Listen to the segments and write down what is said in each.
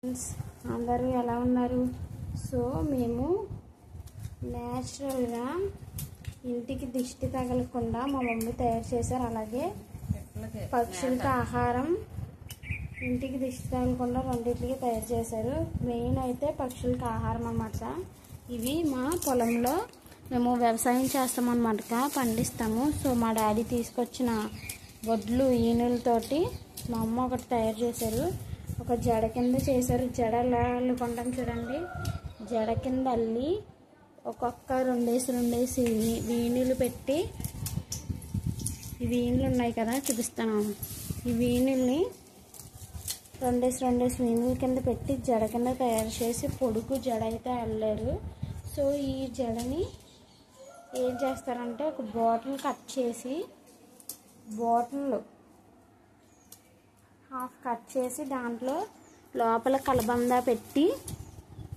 Friends అందరూ ఎలా ఉన్నారు? సో మేము నేచురల్గా ఇంటికి దిష్టి తగలకుండా మా మమ్మీ తయారు చేశారు. అలాగే పక్షులకి ఆహారం ఇంటికి దిష్టి తగలకుండా రెండింటికి తయారు చేశారు. మెయిన్ అయితే పక్షులకి ఆహారం అన్నమాట. ఇవి మా పొలంలో మేము వ్యవసాయం చేస్తామన్నమాట, పండిస్తాము. సో మా డాడీ తీసుకొచ్చిన వడ్లు ఈనులతోటి మా అమ్మ ఒకటి తయారు చేశారు. ఒక జడ కింద చేశారు. జడ ఎలా అల్లుకుంటాం చూడండి. జడ కింద అల్లి ఒక్కొక్క రెండేసి వీణులు పెట్టి, ఈ వీణులు ఉన్నాయి కదా చూపిస్తాను. ఈ వీణుల్ని రెండేసి వీణుల కింద పెట్టి జడ కింద తయారు చేసి పొడుగు జడ అయితే అల్లారు. సో ఈ జడని ఏం చేస్తారంటే ఒక బాటిల్ కట్ చేసి, బాటిల్ హాఫ్ కట్ చేసి దాంట్లో లోపల కలబంద పెట్టి,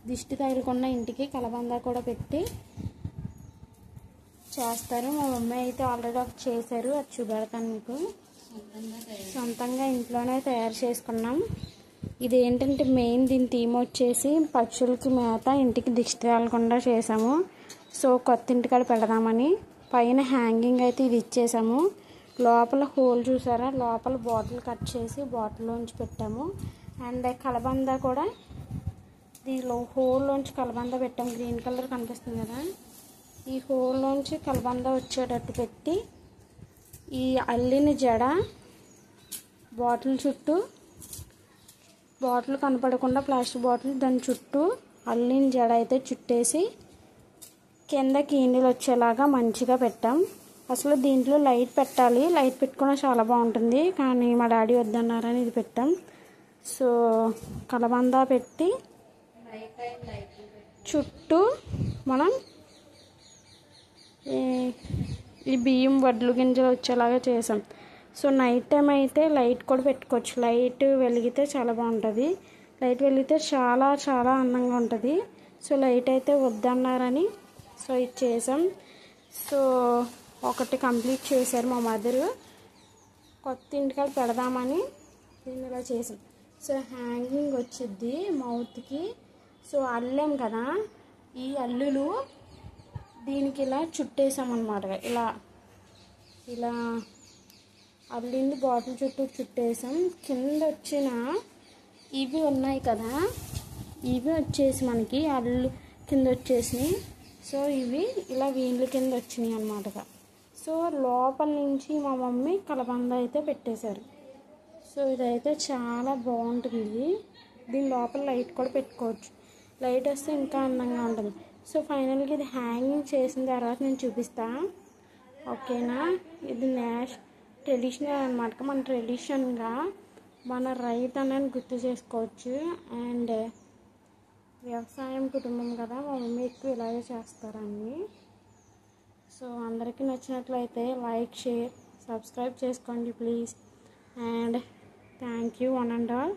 దిష్టి తగలకుండా ఇంటికి కలబంద కూడా పెట్టి చేస్తారు. మా మమ్మీ అయితే ఆల్రెడీ ఒకటి చేశారు, అది చూపెడతాను మీకు. సొంతంగా ఇంట్లోనే తయారు చేసుకున్నాం. ఇది ఏంటంటే మెయిన్ దీని థీమ్ వచ్చేసి పక్షులకి మేత ఇంటికి దిష్టి తగలకుండా చేసాము. సో కొత్త ఇంటికాడ పెడదామని పైన హ్యాంగింగ్ అయితే ఇది ఇచ్చేసాము. లోపల హోల్ చూసారా, లోపల బాటిల్ కట్ చేసి బాటిల్లోంచి పెట్టాము. అండ్ కలబంద కూడా దీనిలో హోల్లోంచి కలబంద పెట్టాము. గ్రీన్ కలర్ కనిపిస్తుంది కదా, ఈ హోల్లోంచి కలబంద వచ్చేటట్టు పెట్టి, ఈ అల్లిన జడ బాటిల్ చుట్టూ, బాటిల్ కనపడకుండా ప్లాస్టిక్ బాటిల్ దాని చుట్టూ అల్లిన జడ అయితే చుట్టేసి కింద కీనీలు వచ్చేలాగా మంచిగా పెట్టాం. అసలు దీంట్లో లైట్ పెట్టాలి, లైట్ పెట్టుకున్నా చాలా బాగుంటుంది, కానీ మా డాడీ వద్దన్నారని ఇది పెట్టాం. సో కలబంద పెట్టి చుట్టూ మనం ఈ బియ్యం వడ్లు గింజలు వచ్చేలాగా చేసాం. సో నైట్ టైం అయితే లైట్ కూడా పెట్టుకోవచ్చు. లైట్ వెలిగితే చాలా బాగుంటుంది, లైట్ వెలిగితే చాలా చాలా అందంగా ఉంటుంది. సో లైట్ అయితే వద్దన్నారని సో ఇది చేసాం. సో ఒకటి కంప్లీట్ చేశారు మా మదరు. కొత్త ఇంటికాడ పెడదామని దీన్ని ఇలా చేసాం. సో హ్యాంగింగ్ వచ్చింది మౌత్కి. సో అల్లాం కదా, ఈ అల్లులు దీనికి ఇలా చుట్టేసామన్నమాట. ఇలా ఇలా అల్లింది బాటిల్ చుట్టూ చుట్టేసాం. కింద వచ్చిన ఇవి ఉన్నాయి కదా, ఇవి వచ్చేసి మనకి అల్లు కింద వచ్చేసినాయి. సో ఇవి ఇలా వీళ్ళ కింద వచ్చినాయి అన్నమాట. సో లోపల నుంచి మా మమ్మీ కలబంద అయితే పెట్టేశారు. సో ఇదైతే చాలా బాగుంటుంది. దీని లోపల లైట్ కూడా పెట్టుకోవచ్చు, లైట్ వస్తే ఇంకా అందంగా ఉంటుంది. సో ఫైనల్గా ఇది హ్యాంగింగ్ చేసిన తర్వాత నేను చూపిస్తాను, ఓకేనా? ఇది ట్రెడిషనల్ అనమాట. మన ట్రెడిషన్గా మన రైతు అనేది గుర్తు చేసుకోవచ్చు. అండ్ వ్యవసాయం కుటుంబం కదా, మా మమ్మీ ఎక్కువ ఇలాగే చేస్తారని. సో అందరికీ నచ్చినట్లయితే లైక్, షేర్, సబ్స్క్రైబ్ చేసుకోండి please. And thank you one and all.